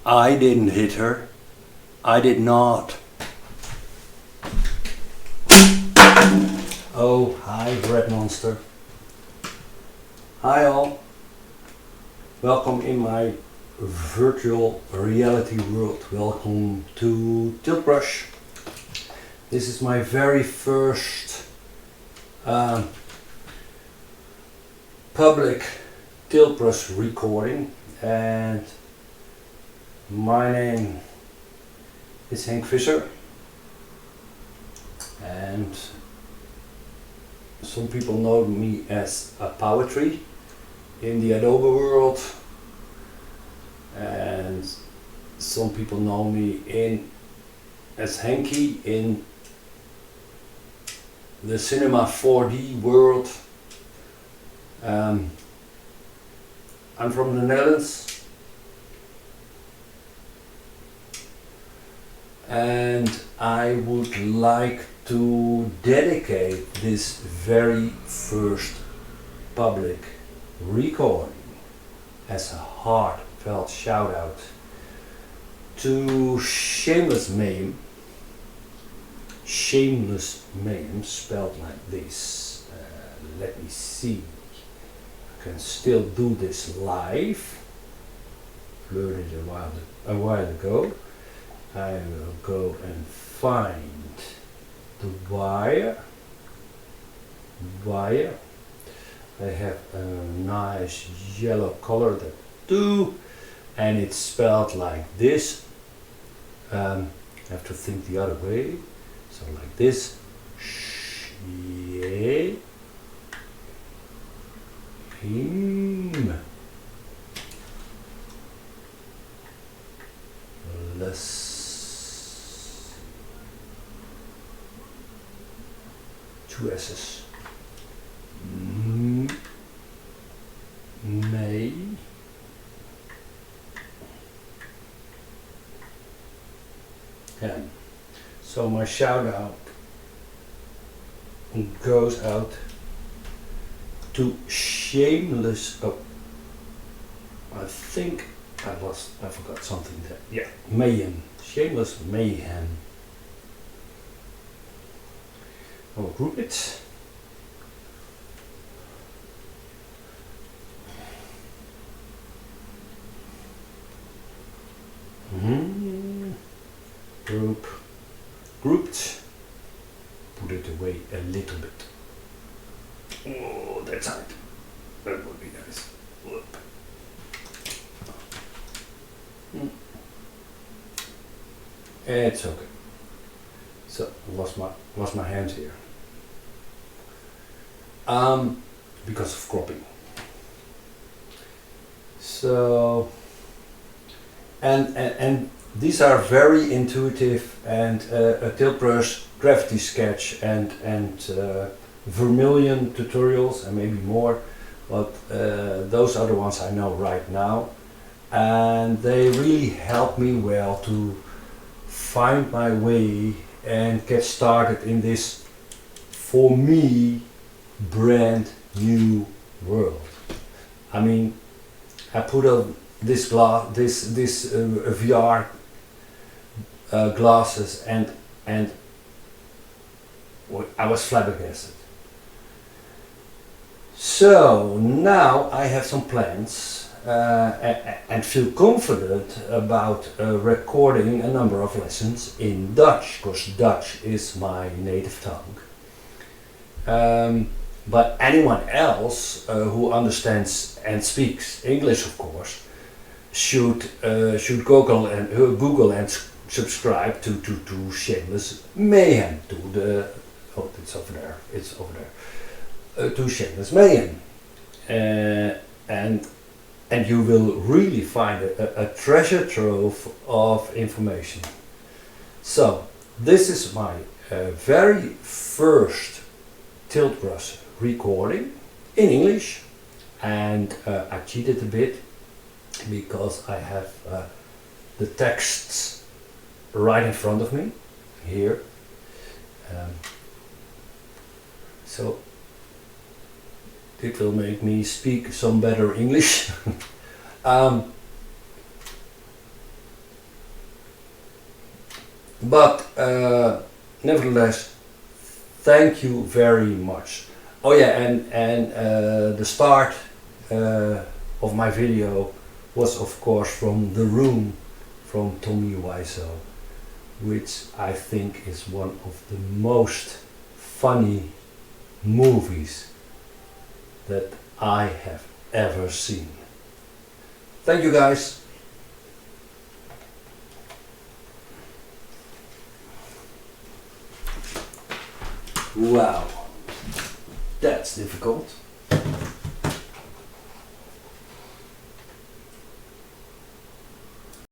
I didn't hit her. I did not. Oh, hi, Red Monster. Hi all. Welcome in my virtual reality world. Welcome to Tiltbrush. This is my very first public Tiltbrush recording, and my name is Henk Visser, and some people know me as a poetry in the Adobe world, and some people know me as Henky in the cinema 4D world. I'm from the Netherlands, and I would like to dedicate this very first public recording as a heartfelt shout out to Shameless Mayhem. Shameless Mayhem, spelled like this. Let me see. I can still do this live. Learned it a while ago. I will go and find the wire. I have a nice yellow color that too, and it's spelled like this. I have to think the other way. So like this. Shameless. Two S's. May. And so my shout out goes out to Shameless. Oh, I think I forgot something there. Yeah, Mayhem. Shameless Mayhem. I will group it. Grouped. Put it away a little bit. Oh, that's it. That would be nice. Whoop. It's okay. So lost my hands here. Because of cropping. So and these are very intuitive, and a Tiltbrush gravity sketch and vermilion tutorials and maybe more, but those are the ones I know right now, and they really help me well to find my way and get started in this, for me, brand new world. I mean, I put on this VR glasses, and I was flabbergasted. So now I have some plans and feel confident about recording a number of lessons in Dutch, because Dutch is my native tongue. But anyone else who understands and speaks English, of course, should Google and subscribe to Shameless Mayhem, to the it's over there, to Shameless Mayhem, and you will really find a treasure trove of information. So this is my very first Tiltbrush recording in English, and I cheated a bit because I have the texts right in front of me here, so it will make me speak some better English. But nevertheless, thank you very much. Oh yeah, and the start of my video was of course from The Room from Tommy Wiseau, which I think is one of the most funny movies that I have ever seen. Thank you guys. Wow, that's difficult.